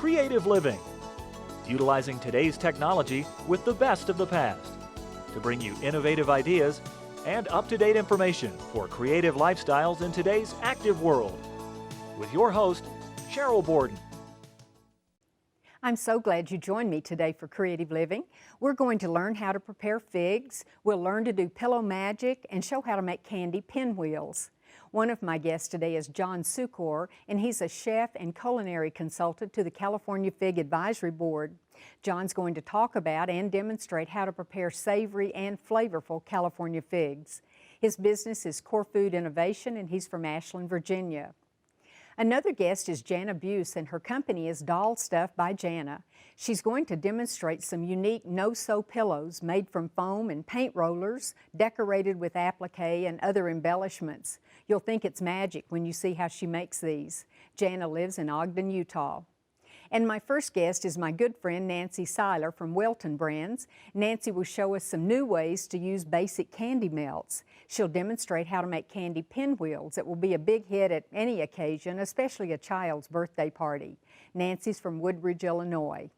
Creative Living, utilizing today's technology with the best of the past to bring you innovative ideas and up-to-date information for creative lifestyles in today's active world. With your host, Sheryl Borden. I'm so glad you joined me today for Creative Living. We're going to learn how to prepare figs, we'll learn to do pillow magic, and show how to make candy pinwheels. One of my guests today is John Sukor, and he's a chef and culinary consultant to the California Fig Advisory Board. John's going to talk about and demonstrate how to prepare savory and flavorful California figs. His business is Core Food Innovation, and he's from Ashland, Virginia. Another guest is Jana Buse, and her company is Doll Stuff by Jana. She's going to demonstrate some unique no-sew pillows made from foam and paint rollers, decorated with applique and other embellishments. You'll think it's magic when you see how she makes these. Jana lives in Ogden, Utah. And my first guest is my good friend Nancy Seiler from Welton Brands. Nancy will show us some new ways to use basic candy melts. She'll demonstrate how to make candy pinwheels that will be a big hit at any occasion, especially a child's birthday party. Nancy's from Woodbridge, Illinois.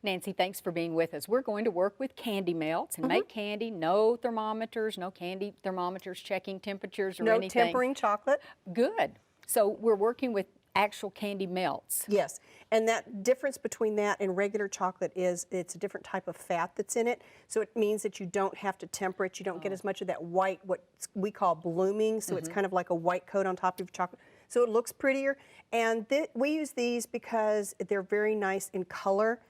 Nancy, thanks for being with us. We're going to work with candy melts and make candy. No thermometers, no candy thermometers checking temperatures or anything. No tempering chocolate. Good. So we're working with actual candy melts. Yes, and that difference between that and regular chocolate is it's a different type of fat that's in it. So it means that you don't have to temper it. You don't get as much of that white, what we call blooming. So it's kind of like a white coat on top of chocolate. So it looks prettier. And we use these because they're very nice in color.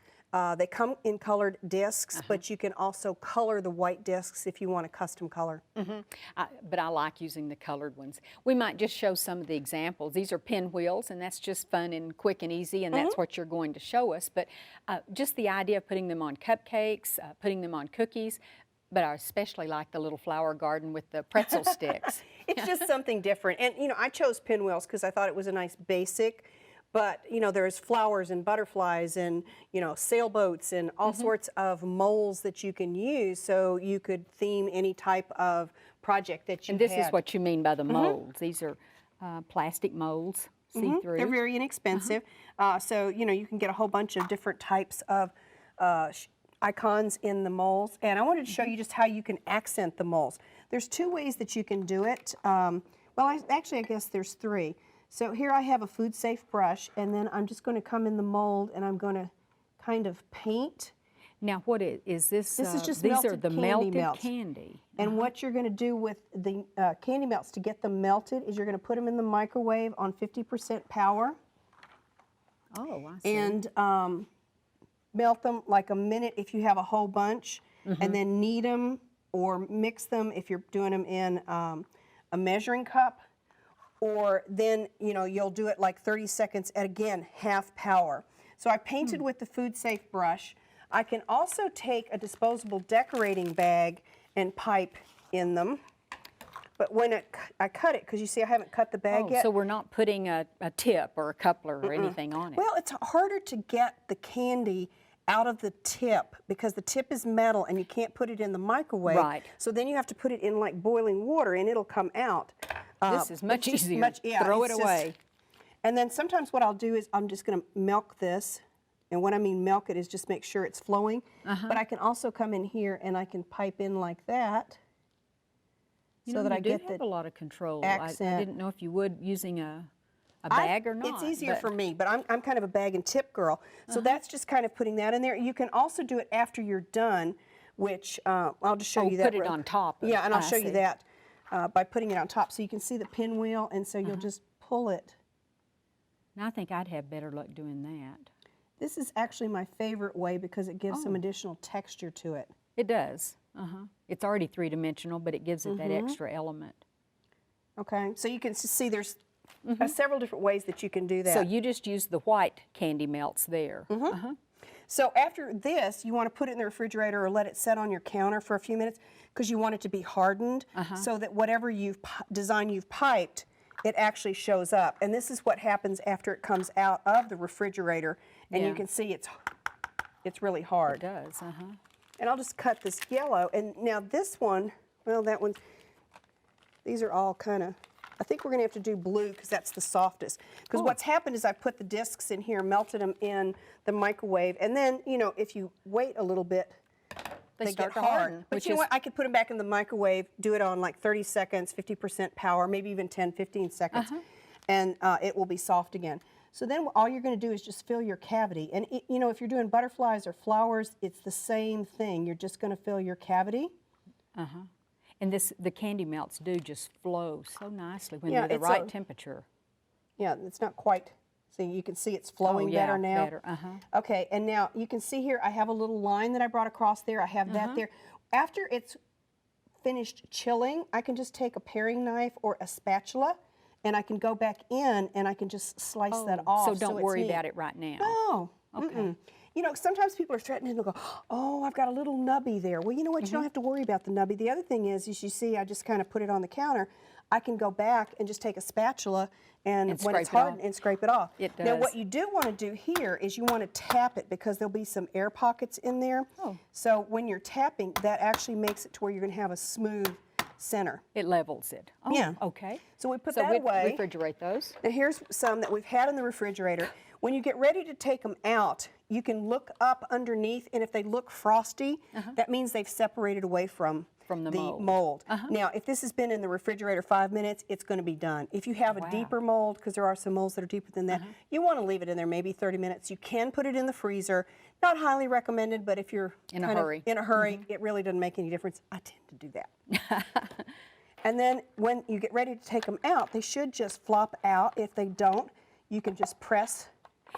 They come in colored discs, but you can also color the white discs if you want a custom color. But I like using the colored ones. We might just show some of the examples. These are pinwheels, and that's just fun and quick and easy, and that's what you're going to show us. But just the idea of putting them on cupcakes, putting them on cookies, but I especially like the little flower garden with the pretzel sticks. It's just something different. And, you know, I chose pinwheels because I thought it was a nice basic. But, you know, there's flowers and butterflies and, you know, sailboats and all sorts of molds that you can use, so you could theme any type of project that you And this had. is what you mean by the molds. These are plastic molds, see-through. They're very inexpensive. So, you know, you can get a whole bunch of different types of icons in the molds. And I wanted to show you just how you can accent the molds. There's two ways that you can do it. Well, actually, I guess there's three. So here I have a food safe brush, and then I'm just going to come in the mold and I'm going to kind of paint. Now what is this? This is just these melted are the candy melted melts. candy. And what you're going to do with the candy melts to get them melted is you're going to put them in the microwave on 50% power. Oh, I see. And melt them like a minute if you have a whole bunch, and then knead them or mix them if you're doing them in a measuring cup. Or then, you know, you'll do it like 30 seconds at, again, half power. So I painted with the food safe brush. I can also take a disposable decorating bag and pipe in them. But when I cut it, because you see I haven't cut the bag yet. So we're not putting a tip or a coupler or anything on it. Well, it's harder to get the candy out of the tip because the tip is metal and you can't put it in the microwave. Right. So then you have to put it in like boiling water and it'll come out. This is much easier. Yeah, throw it away. And then sometimes what I'll do is I'm just going to milk this. And when I mean milk it is just make sure it's flowing. But I can also come in here and I can pipe in like that. You so know, that I you get do have the a lot of control. accent. I didn't know if you would using a bag or not. It's easier but for me, but I'm kind of a bag and tip girl. So that's just kind of putting that in there. You can also do it after you're done, which I'll just show you that. Put it on top. Yeah, and I'll show see. you that by putting it on top. So you can see the pinwheel, and so you'll just pull it. Now, I think I'd have better luck doing that. This is actually my favorite way because it gives some additional texture to it. It does. It's already three-dimensional, but it gives it that extra element. Okay, so you can see there's several different ways that you can do that. So you just use the white candy melts there. So after this, you want to put it in the refrigerator or let it set on your counter for a few minutes because you want it to be hardened so that whatever design you've piped, it actually shows up. And this is what happens after it comes out of the refrigerator. And you can see it's really hard. It does, And I'll just cut this yellow. And now this one, well, that one, these are all kind of I think we're going to have to do blue because that's the softest. Because what's happened is I put the discs in here, melted them in the microwave, and then, you know, if you wait a little bit, they start get to hard. harden, But which you know is- what? I could put them back in the microwave, do it on like 30 seconds, 50% power, maybe even 10, 15 seconds, and it will be soft again. So then all you're going to do is just fill your cavity. And, you know, if you're doing butterflies or flowers, it's the same thing. You're just going to fill your cavity. And the candy melts do just flow so nicely when Yeah, they're the it's right a- temperature. Yeah, it's not quite, see, you can see it's flowing yeah, better now. better, Okay, and now you can see here I have a little line that I brought across there. I have that there. After it's finished chilling, I can just take a paring knife or a spatula, and I can go back in and I can just slice that off. So don't it's worry neat. about it right now. No. Okay. You know, sometimes people are threatening to go, oh, I've got a little nubby there. Well, you know what? You don't have to worry about the nubby. The other thing is you see, I just kind of put it on the counter. I can go back and just take a spatula and when scrape it's it off. hardened and scrape it off. It Now, does. what you do want to do here is you want to tap it because there'll be some air pockets in there. So when you're tapping, that actually makes it to where you're going to have a smooth center. It levels it. Oh, Yeah. okay. So we put So that we away. refrigerate those. Now here's some that we've had in the refrigerator. When you get ready to take them out, you can look up underneath, and if they look frosty, that means they've separated away from the mold. Now, if this has been in the refrigerator 5 minutes, it's going to be done. If you have a deeper mold, because there are some molds that are deeper than that, you want to leave it in there maybe 30 minutes. You can put it in the freezer. Not highly recommended, but if you're In a kind of hurry. in a hurry, it really doesn't make any difference. I tend to do that. And then when you get ready to take them out, they should just flop out. If they don't, you can just press.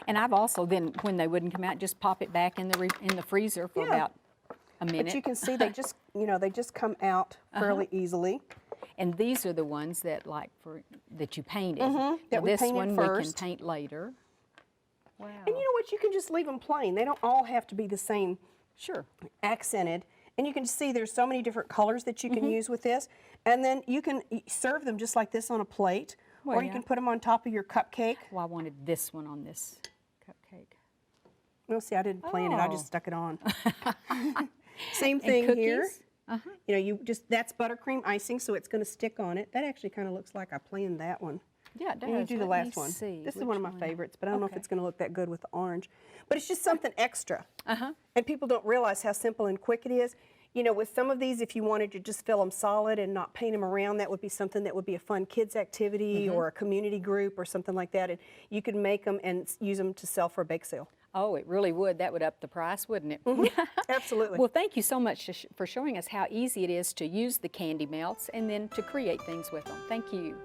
And I've also then, when they wouldn't come out, just pop it back in the freezer for about a minute. But you can see they just, you know, they just come out fairly easily. And these are the ones that that you painted. Now that we this painted one we first. can paint later. Wow. And you know what? You can just leave them plain. They don't all have to be the same Sure. accented. And you can see there's so many different colors that you can use with this. And then you can serve them just like this on a plate. Well, or you yeah. can put them on top of your cupcake. Well, I wanted this one on this cupcake. Well, see, I didn't plan it. I just Oh. stuck it on. Same And thing here. cookies? You know, that's buttercream icing, so it's going to stick on it. That actually kind of looks like I planned that one. Yeah, it does. And you do the Let me last one. see This is one of my which favorites, but I don't know if Okay. it's going to look that good with the orange. But it's just something extra. And people don't realize how simple and quick it is. You know, with some of these, if you wanted to just fill them solid and not paint them around, that would be something that would be a fun kids activity or a community group or something like that. And you could make them and use them to sell for a bake sale. Oh, it really would. That would up the price, wouldn't it? Absolutely. Well, thank you so much for showing us how easy it is to use the candy melts and then to create things with them. Thank you.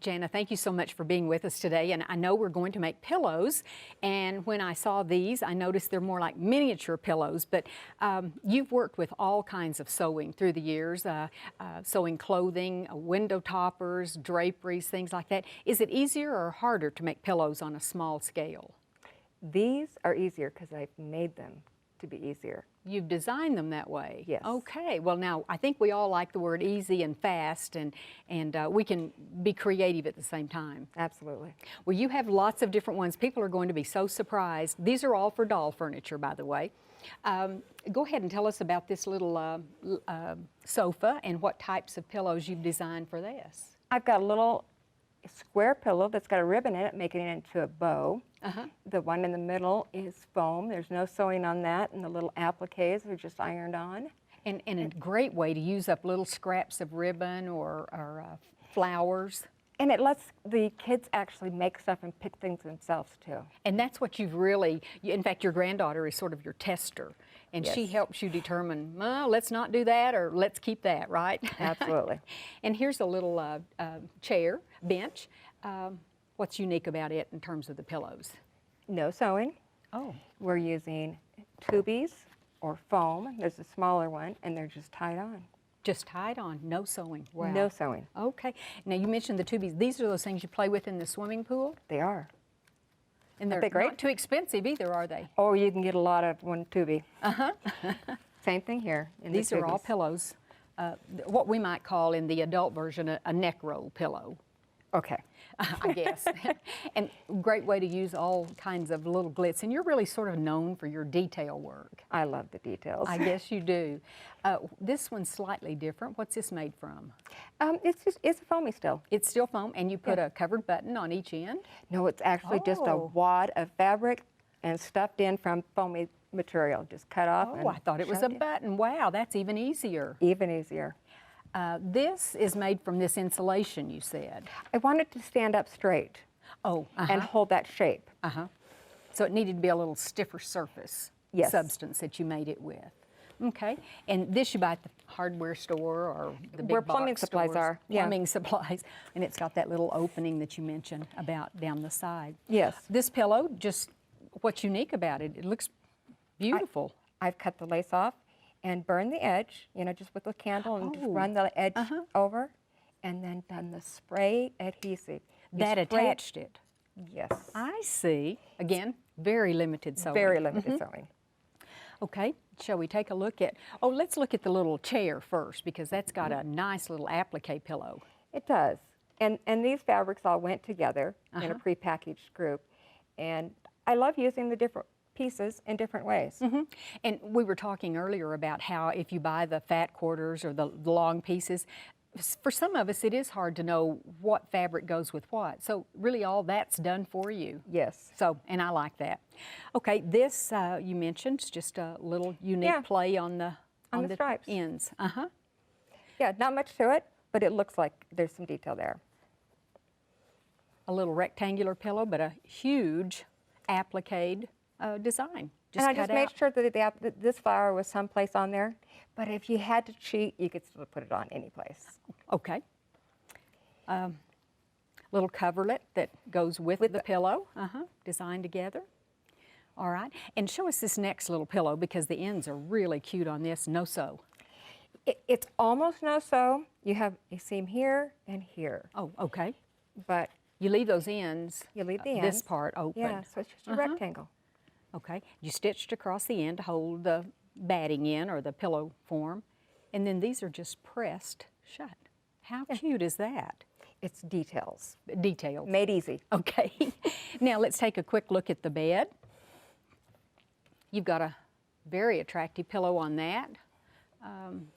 Jana, thank you so much for being with us today. And I know we're going to make pillows. And when I saw these, I noticed they're more like miniature pillows. But you've worked with all kinds of sewing through the years, sewing clothing, window toppers, draperies, things like that. Is it easier or harder to make pillows on a small scale? These are easier because I've made them to be easier. You've designed them that way? Yes. Okay. Well, now, I think we all like the word easy and fast, and we can be creative at the same time. Absolutely. Well, you have lots of different ones. People are going to be so surprised. These are all for doll furniture, by the way. Go ahead and tell us about this little sofa and what types of pillows you've designed for this. I've got a little square pillow that's got a ribbon in it, making it into a bow. The one in the middle is foam. There's no sewing on that, and the little appliques are just ironed on. And a great way to use up little scraps of ribbon or flowers. And it lets the kids actually make stuff and pick things themselves, too. And that's what you've really, in fact, your granddaughter is sort of your tester. And she Yes. helps you determine, well, let's not do that or let's keep that, right? Absolutely. And here's a little chair, bench. What's unique about it in terms of the pillows? No sewing. Oh. We're using tubies or foam. There's a smaller one, and they're just tied on. Just tied on, no sewing. Wow. No sewing. Okay. Now you mentioned the tubies. These are those things you play with in the swimming pool? They are. And they're they great? not too expensive either, are they? Or you can get a lot of one tubie. Same thing here. In These the are all tubies. pillows. What we might call in the adult version a neck roll pillow. Okay. I guess. And great way to use all kinds of little glitz. And you're really sort of known for your detail work. I love the details. I guess you do. This one's slightly different. What's this made from? It's foamy still. It's still foam, and you put a covered button on each end? No, it's actually just a Oh. wad of fabric and stuffed in from foamy material. Just cut off. Oh, and I thought it was a shoved in. button. Wow, that's even easier. Even easier. This is made from this insulation, you said. I wanted to stand up straight Oh, and hold that shape. So it needed to be a little stiffer surface Yes. substance that you made it with. Okay, and this you buy at the hardware store or the big Where box plumbing supplies stores. are, yeah. Plumbing supplies, and it's got that little opening that you mentioned about down the side. Yes. This pillow, just what's unique about it? It looks beautiful. I've cut the lace off and burned the edge, you know, just with a candle and just Oh. run the edge over, and then done the spray adhesive. You That spray it- attached it. Yes. I see. Again, very limited sewing. Very limited sewing. Okay, shall we take a look at, let's look at the little chair first because that's got a nice little applique pillow. It does. And these fabrics all went together in a prepackaged group. And I love using the different pieces in different ways. And we were talking earlier about how if you buy the fat quarters or the long pieces, for some of us it is hard to know what fabric goes with what. So really all that's done for you. Yes. So, and I like that. Okay, this you mentioned is just a little unique Yeah. play on the stripes. ends. Yeah, not much to it, but it looks like there's some detail there. A little rectangular pillow, but a huge applique design. And I cut just made out. sure that this flower was someplace on there. But if you had to cheat, you could still put it on any place. Okay. Little coverlet that goes with the pillow, designed together. All right, and show us this next little pillow because the ends are really cute on this, no sew. It's almost no sew. You have a seam here and here. Oh, okay. But You leave those ends, you leave the this ends. part open. Yeah, so it's just a rectangle. Okay, you stitched across the end to hold the batting in or the pillow form, and then these are just pressed shut. How cute is that? It's details. Detailed. Made easy. Okay, now let's take a quick look at the bed. You've got a very attractive pillow on that,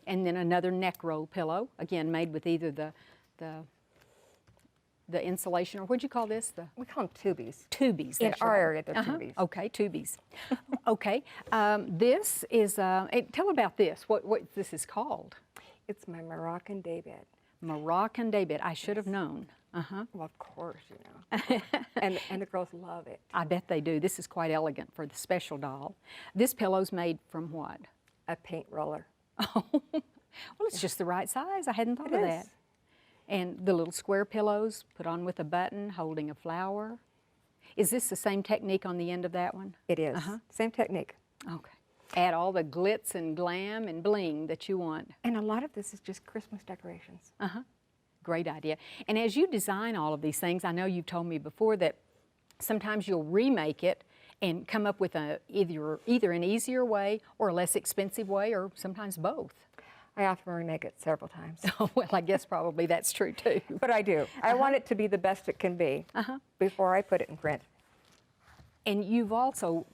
and then another neck roll pillow, again made with either the insulation, or what'd you call this? The We call them tubies. tubies. In that's our right. area, they're tubies. Okay, tubies. Okay, this is, tell about this, what this is called. It's my Moroccan daybed. Moroccan daybed, I should have known. Well, of course, you know. and the girls love it. I bet they do. This is quite elegant for the special doll. This pillow's made from what? A paint roller. Oh, well, it's just the right size. I hadn't thought It of is. that. And the little square pillows put on with a button holding a flower. Is this the same technique on the end of that one? It is. Same technique. Okay. Add all the glitz and glam and bling that you want. And a lot of this is just Christmas decorations. Great idea. And as you design all of these things, I know you've told me before that sometimes you'll remake it and come up with either an easier way or a less expensive way, or sometimes both. I often remake it several times. Well, I guess probably that's true too. But I do. I want it to be the best it can be before I put it in print. And you've also,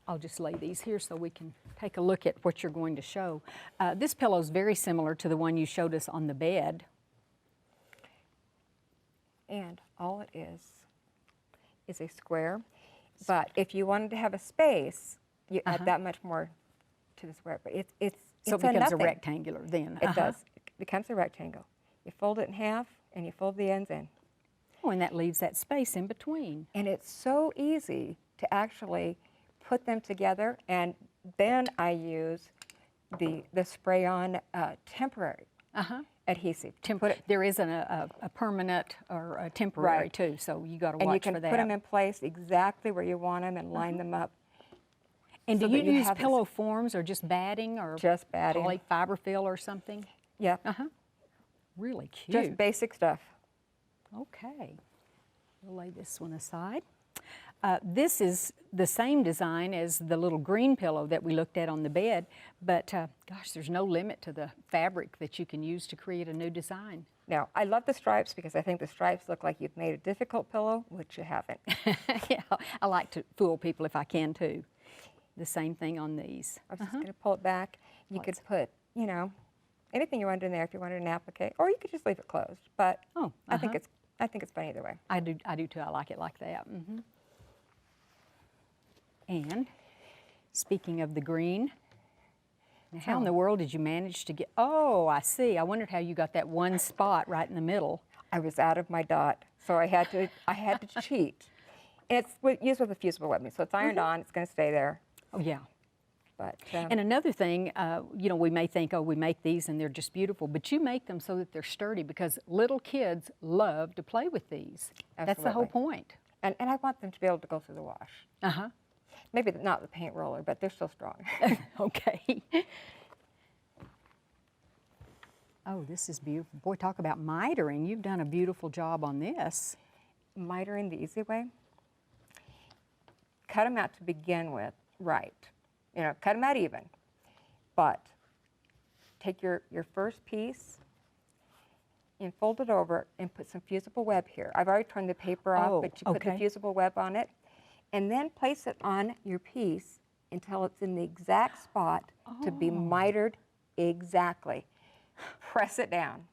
I'll just lay these here so we can take a look at what you're going to show. This pillow is very similar to the one you showed us on the bed. And all it is a square. But if you wanted to have a space, you add that much more to the square. But it's So it a becomes a nothing. rectangular then. It does. It becomes a rectangle. You fold it in half and you fold the ends in. Oh, and that leaves that space in between. And it's so easy to actually put them together, and then I use the spray-on temporary adhesive. There isn't a permanent or a temporary Right. too, so you got to And you watch can for that. put them in place exactly where you want them and line them up. And so do you that you use have this- pillow forms or just batting or Just batting. polyfiberfill or something? Yep. Really cute. Just basic stuff. Okay, we'll lay this one aside. This is the same design as the little green pillow that we looked at on the bed, but gosh, there's no limit to the fabric that you can use to create a new design. Now, I love the stripes because I think the stripes look like you've made a difficult pillow, which you haven't. Yeah, I like to fool people if I can too. The same thing on these. I'm just going to pull it back. You could put, you know, anything you want in there if you wanted an applique, or you could just leave it closed. But I think it's fun either way. I do too. I like it like that. And speaking of the green, now how in the world did you manage to get? Oh, I see. I wondered how you got that one spot right in the middle. I was out of my dot, so I had to cheat. And it's used with a fusible webbing, so it's ironed on. It's going to stay there. Oh yeah. But and another thing, you know, we may think, oh, we make these and they're just beautiful, but you make them so that they're sturdy because little kids love to play with these. Absolutely. That's the whole point. And I want them to be able to go through the wash. Maybe not the paint roller, but they're still strong. Okay. Oh, this is beautiful. Boy, talk about mitering. You've done a beautiful job on this. Mitering the easy way. Cut them out to begin with, right. You know, cut them out even. But take your first piece and fold it over and put some fusible web here. I've already turned the paper off, but you put the fusible web on it. And then place it on your piece until it's in the exact spot to be mitered exactly. Press it down.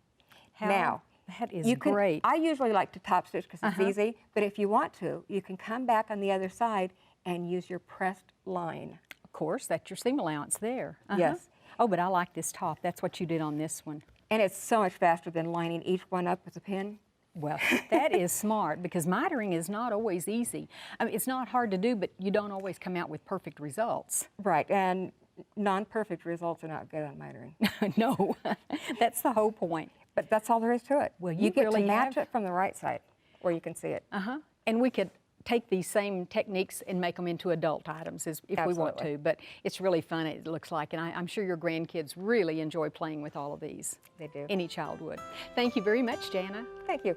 Now, that is great. I usually like to top stitch because it's easy, but if you want to, you can come back on the other side and use your pressed line. Of course, that's your seam allowance there. Yes. Oh, but I like this top. That's what you did on this one. And it's so much faster than lining each one up with a pin. Well, that is smart because mitering is not always easy. I mean, it's not hard to do, but you don't always come out with perfect results. Right, and non-perfect results are not good on mitering. No, that's the whole point. But that's all there is to it. Well, you get really to match it from the right side where you can see it. And we could take these same techniques and make them into adult items if we want to, but it's really fun, it looks like, and I'm sure your grandkids really enjoy playing with all of these. They do. Any child would. Thank you very much, Jana. Thank you.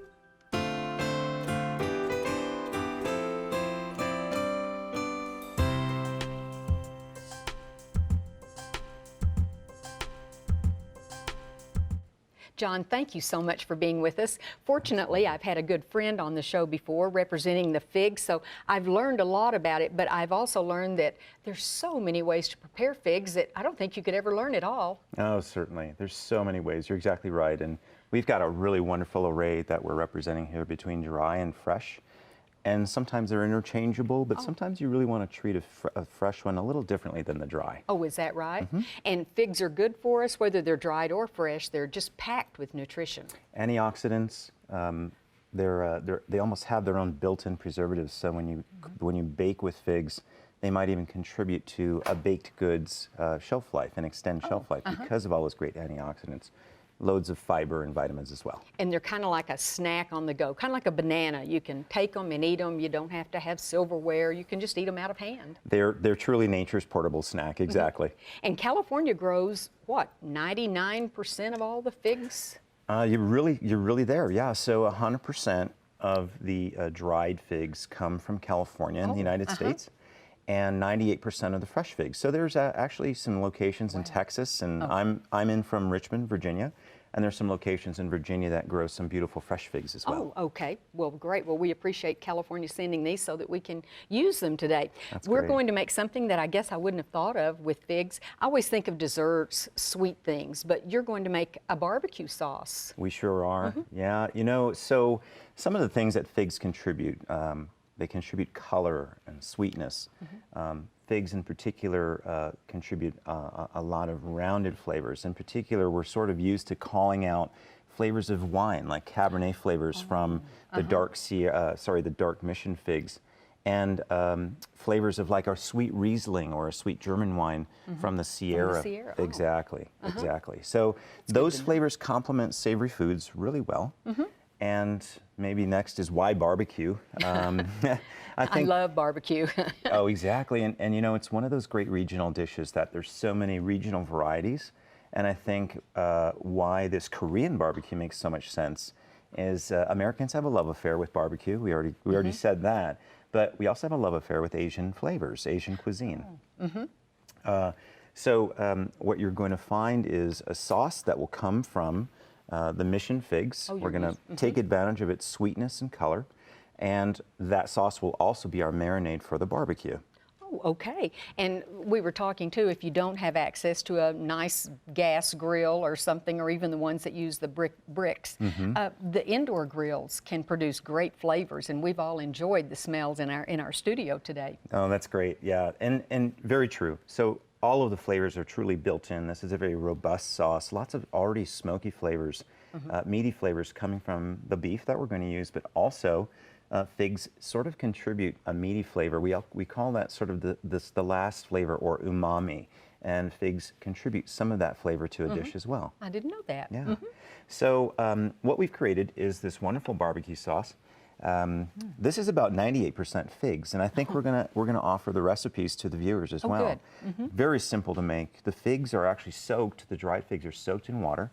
John, thank you so much for being with us. Fortunately, I've had a good friend on the show before representing the figs, so I've learned a lot about it, but I've also learned that there's so many ways to prepare figs that I don't think you could ever learn it all. Oh, certainly. There's so many ways. You're exactly right. And we've got a really wonderful array that we're representing here between dry and fresh. And sometimes they're interchangeable, but sometimes you really want to treat a fresh one a little differently than the dry. Oh, is that right? And figs are good for us, whether they're dried or fresh. They're just packed with nutrition. Antioxidants, they almost have their own built-in preservatives. So when you bake with figs, they might even contribute to a baked goods shelf life and extend shelf life because of all those great antioxidants. Loads of fiber and vitamins as well. And they're kind of like a snack on the go, kind of like a banana. You can take them and eat them. You don't have to have silverware. You can just eat them out of hand. They're truly nature's portable snack, exactly. And California grows, what, 99% of all the figs? You're really there, yeah. So 100% of the dried figs come from California in the United States, and 98% of the fresh figs. So there's actually some locations in Texas, and I'm in from Richmond, Virginia, and there's some locations in Virginia that grow some beautiful fresh figs as well. Oh, okay. Well, great. Well, we appreciate California sending these so that we can use them today. We're going to make something that I guess I wouldn't have thought of with figs. I always think of desserts, sweet things, but you're going to make a barbecue sauce. We sure are. Yeah, you know, so some of the things that figs contribute, they contribute color and sweetness. Figs in particular contribute a lot of rounded flavors. In particular, we're sort of used to calling out flavors of wine, like Cabernet flavors from the the dark Mission figs, and flavors of like our sweet Riesling or a sweet German wine from the Sierra. Exactly, exactly. So those flavors complement savory foods really well. And maybe next is why barbecue. I love barbecue. Oh, exactly. And you know, it's one of those great regional dishes that there's so many regional varieties. And I think why this Korean barbecue makes so much sense is Americans have a love affair with barbecue. We already said that. But we also have a love affair with Asian flavors, Asian cuisine. So what you're going to find is a sauce that will come from the Mission Figs. Oh, We're you're going to take advantage of its sweetness and color. And that sauce will also be our marinade for the barbecue. Oh, okay. And we were talking too, if you don't have access to a nice gas grill or something, or even the ones that use the bricks, the indoor grills can produce great flavors, and we've all enjoyed the smells in our studio today. Oh, that's great. Yeah, and very true. So all of the flavors are truly built in. This is a very robust sauce. Lots of already smoky flavors, meaty flavors coming from the beef that we're going to use, but also figs sort of contribute a meaty flavor. We call that sort of the last flavor, or umami, and figs contribute some of that flavor to a dish as well. I didn't know that. Yeah. So what we've created is this wonderful barbecue sauce. This is about 98% figs, and I think we're gonna offer the recipes to the viewers as well. Good. Very simple to make. The figs are actually soaked. The dried figs are soaked in water.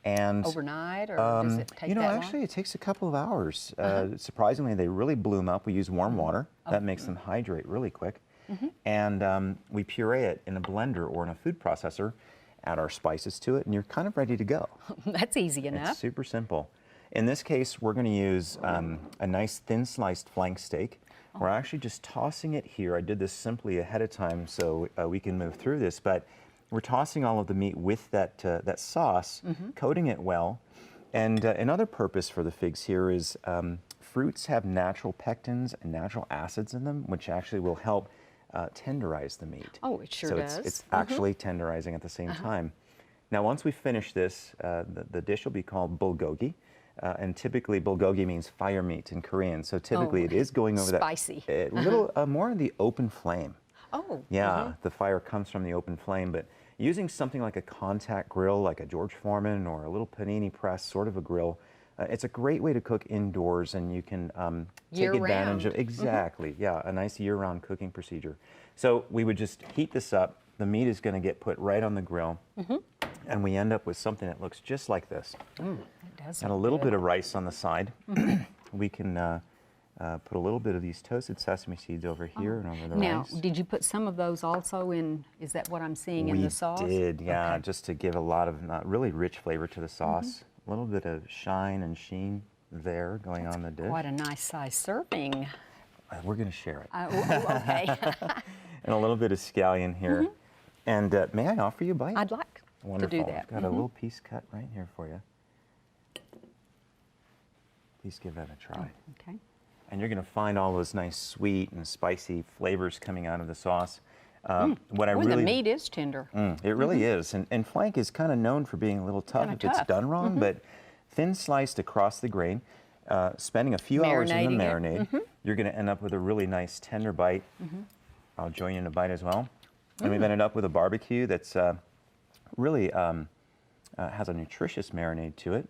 And Overnight, or does it take you know, that long? actually, it takes a couple of hours. Surprisingly, they really bloom up. We use warm water. That makes them hydrate really quick. And we puree it in a blender or in a food processor, add our spices to it, and you're kind of ready to go. That's easy enough. It's super simple. In this case, we're going to use a nice thin sliced flank steak. We're actually just tossing it here. I did this simply ahead of time so we can move through this, but we're tossing all of the meat with that sauce, coating it well. And another purpose for the figs here is fruits have natural pectins and natural acids in them, which actually will help tenderize the meat. Oh, it sure so does. it's actually tenderizing at the same time. Now, once we finish this, the dish will be called bulgogi. And typically, bulgogi means fire meat in Korean. So typically, it is going over spicy. that a little more in the open flame. Oh. Yeah, the fire comes from the open flame, but using something like a contact grill, like a George Foreman or a little panini press sort of a grill, it's a great way to cook indoors, and you can take advantage of, exactly, yeah, a nice year-round cooking procedure. So we would just heat this up. The meat is going to get put right on the grill, and we end up with something that looks just like this. It does. And a little bit of rice on the side. We can put a little bit of these toasted sesame seeds over here and over the rice. Now, did you put some of those also in, is that what I'm seeing in the sauce? We did, yeah, Okay. just to give a lot of really rich flavor to the sauce. A little bit of shine and sheen there going on the dish. Quite a nice size serving. We're going to share it. Okay. And a little bit of scallion here. And may I offer you a bite? I'd like Wonderful. to do that. I've got a little piece cut right here for you. Please give that a try. Okay. And you're going to find all those nice sweet and spicy flavors coming out of the sauce. What I Ooh, really the meat is tender. It really is. And flank is kind of known for being a little tough Kinda if it's tough. done wrong, but thin sliced across the grain, spending a few hours in the Marinating it. marinade, you're going to end up with a really nice tender bite. I'll join you in a bite as well. And we've ended up with a barbecue that's really has a nutritious marinade to it.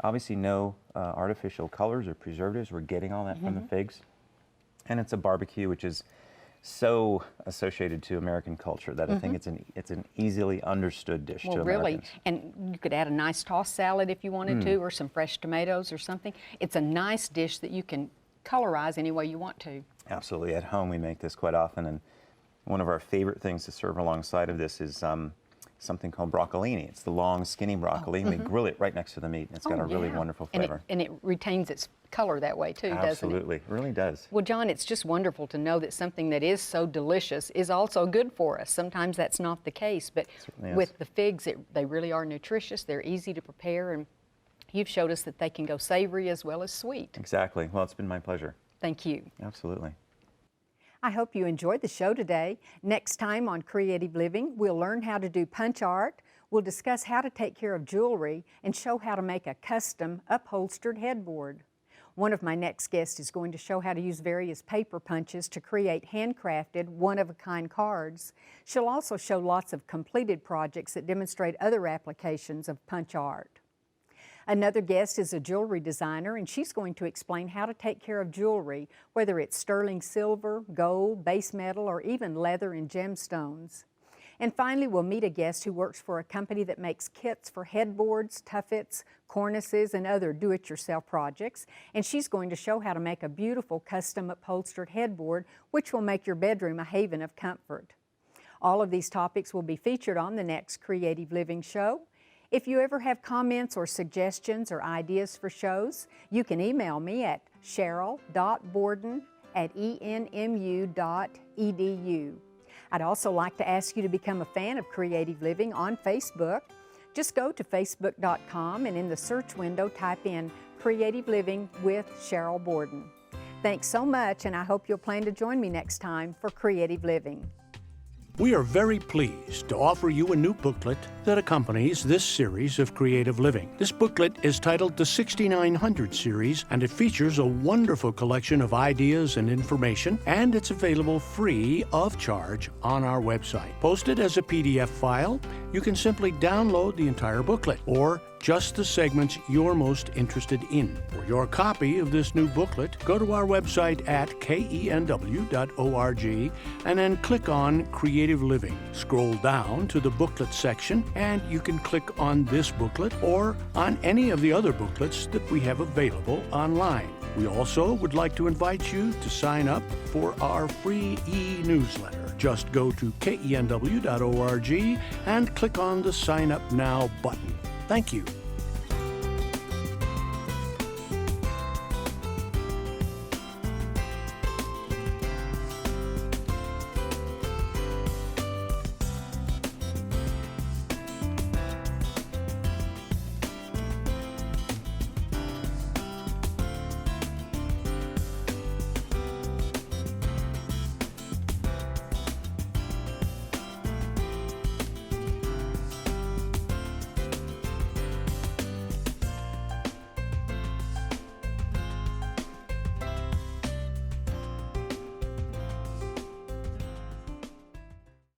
Obviously no artificial colors or preservatives. We're getting all that from the figs. And it's a barbecue which is so associated to American culture that I think it's an easily understood dish Well, to really, Americans. and you could add a nice tossed salad if you wanted to, or some fresh tomatoes or something. It's a nice dish that you can colorize any way you want to. Absolutely. At home we make this quite often, and one of our favorite things to serve alongside of this is something called broccolini. It's the long, skinny broccoli, and we grill it right next to the meat. And it's got a really wonderful flavor. And it retains its color that way too, doesn't it? Absolutely. It really does. Well, John, it's just wonderful to know that something that is so delicious is also good for us. Sometimes that's not the case, but Certainly is. with the figs, they really are nutritious. They're easy to prepare, and you've showed us that they can go savory as well as sweet. Exactly. Well, it's been my pleasure. Thank you. Absolutely. I hope you enjoyed the show today. Next time on Creative Living, we'll learn how to do punch art, we'll discuss how to take care of jewelry, and show how to make a custom upholstered headboard. One of my next guests is going to show how to use various paper punches to create handcrafted, one-of-a-kind cards. She'll also show lots of completed projects that demonstrate other applications of punch art. Another guest is a jewelry designer, and she's going to explain how to take care of jewelry, whether it's sterling silver, gold, base metal, or even leather and gemstones. And finally, we'll meet a guest who works for a company that makes kits for headboards, tuffets, cornices, and other do-it-yourself projects. And she's going to show how to make a beautiful custom upholstered headboard, which will make your bedroom a haven of comfort. All of these topics will be featured on the next Creative Living show. If you ever have comments or suggestions or ideas for shows, you can email me at sheryl.borden@enmu.edu. I'd also like to ask you to become a fan of Creative Living on Facebook. Just go to facebook.com and in the search window type in Creative Living with Sheryl Borden. Thanks so much, and I hope you'll plan to join me next time for Creative Living. We are very pleased to offer you a new booklet that accompanies this series of Creative Living. This booklet is titled the 6900 Series, and it features a wonderful collection of ideas and information, and it's available free of charge on our website. Posted as a PDF file, you can simply download the entire booklet or just the segments you're most interested in. For your copy of this new booklet, go to our website at KENW.org and then click on Creative Living. Scroll down to the booklet section and you can click on this booklet or on any of the other booklets that we have available online. We also would like to invite you to sign up for our free e-newsletter. Just go to KENW.org and click on the Sign Up Now button. Thank you.